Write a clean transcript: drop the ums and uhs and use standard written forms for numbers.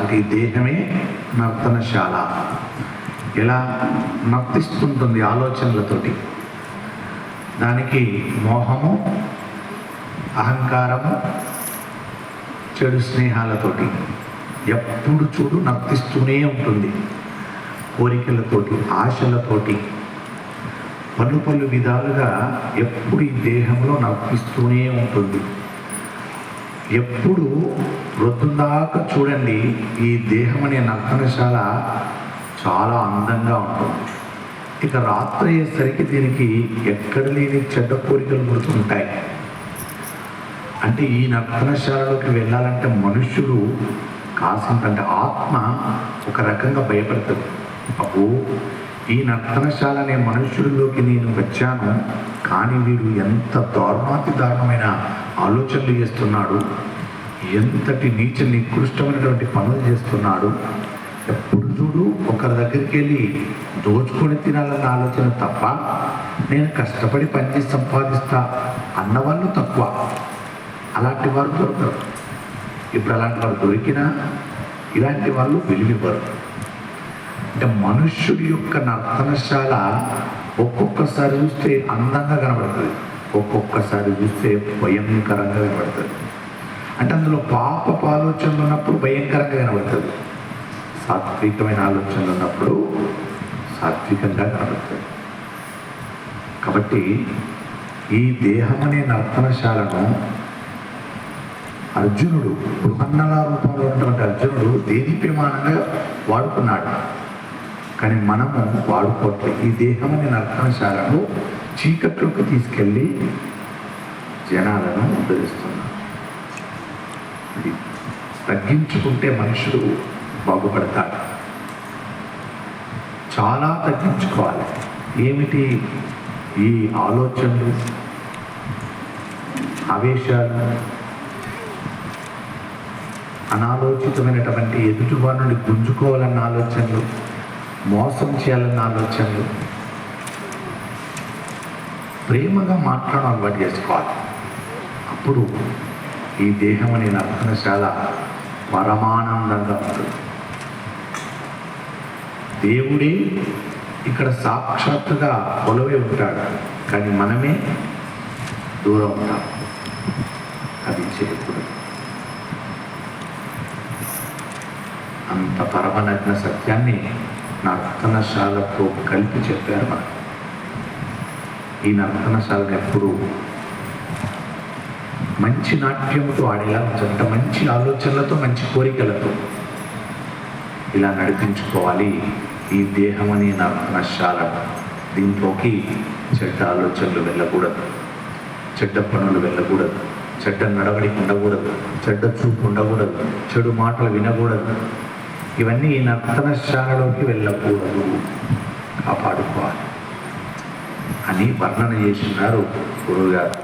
అంటే ఈ దేహమే నర్తనశాల. ఎలా నర్తిస్తుంటుంది ఆలోచనలతోటి. దానికి మోహము, అహంకారము, చెడు స్నేహాలతోటి ఎప్పుడు చూడు నర్తిస్తూనే ఉంటుంది. కోరికలతోటి, ఆశలతోటి పలు విధాలుగా ఎప్పుడు ఈ దేహంలో నర్తిస్తూనే ఉంటుంది. ఎప్పుడు రొద్దుందాకా చూడండి, ఈ దేహం అనే నర్తనశాల చాలా అందంగా ఉంటుంది. ఇక రాత్రి అయ్యేసరికి దీనికి ఎక్కడ లేని చెడ్డ కోరికలు గుర్తుంటాయి. అంటే ఈ నర్తనశాలలోకి వెళ్ళాలంటే మనుష్యుడు కాసింతంటే ఆత్మ ఒక రకంగా భయపడుతుంది. అబ్బో, ఈ నర్తనశాల అనే మనుష్యుడిలోకి నేను వచ్చాను, కానీ వీడు ఎంత దారుణమైన ఆలోచనలు చేస్తున్నాడు, ఎంతటి నీచ నికృష్టమైనటువంటి పనులు చేస్తున్నాడు. ఎప్పుడు చూడు ఒకరి దగ్గరికి వెళ్ళి దోచుకొని తినాలన్న ఆలోచన తప్ప, నేను కష్టపడి పనిచేసి సంపాదిస్తా అన్నవాళ్ళు తక్కువ. అలాంటి వారు దొరకరు. ఇప్పుడు అలాంటి వారు దొరికినా ఇలాంటి వాళ్ళు విలువివ్వరు. అంటే మనుష్యుడి యొక్క నర్తనశాల ఒక్కొక్కసారి చూస్తే అందంగా కనబడుతుంది, ఒక్కొక్కసారి చూస్తే భయంకరంగా కనబడుతుంది. అంటే అందులో పాపపు ఆలోచనలు ఉన్నప్పుడు భయంకరంగా కనబడుతుంది, సాత్వికమైన ఆలోచనలు ఉన్నప్పుడు సాత్వికంగా కనబడుతుంది. కాబట్టి ఈ దేహం అనే నర్తనశాలను అర్జునుడు, బృహన్నల రూపంలో ఉన్నటువంటి అర్జునుడు దేదీప్యమానంగా వాడుకున్నాడు. కానీ మనము వాడుకోవట్లేదు. ఈ దేహం అనే నర్తనశాలను చీకట్లోకి తీసుకెళ్ళి జనాలను ఉద్ధరిస్తున్నాం. అది తగ్గించుకుంటే మనుషుడు బాగుపడతాడు. చాలా తగ్గించుకోవాలి. ఏమిటి? ఈ ఆలోచనలు, ఆవేశాలు, అనాలోచితమైనటువంటి ఎదుటివారి నుండి గుంజుకోవాలన్న ఆలోచనలు, మోసం చేయాలన్న ఆలోచనలు, ప్రేమగా మాట్లాడడం అలవాటు చేసుకోవాలి. అప్పుడు ఈ దేహం అనే నర్తనశాల పరమానందంగా ఉంటుంది. దేవుడే ఇక్కడ సాక్షాత్తుగా కొలువై ఉంటాడు, కానీ మనమే దూరం ఉంటాం. అది చేయకూడదు. అంత పరమనగ్న సత్యాన్ని నర్తనశాలతో కలిపి చెప్పారు మనకు. ఈ నర్తనశాలను ఎప్పుడు మంచి నాట్యంతో ఆడేలా ఉంచాలంట, మంచి ఆలోచనలతో, మంచి కోరికలతో ఇలా నడిపించుకోవాలి ఈ దేహం అనే నర్తనశాల. దీంట్లోకి చెడ్డ ఆలోచనలు వెళ్ళకూడదు, చెడ్డ పనులు వెళ్ళకూడదు, చెడ్డ నడవడికి ఉండకూడదు, చెడ్డ చూపు ఉండకూడదు, చెడు మాటలు వినకూడదు. ఇవన్నీ ఈ నర్తనశాలలోకి వెళ్ళకూడదు, కాపాడుకోవాలి అని వర్ణన చేసినారు గురువుగారు.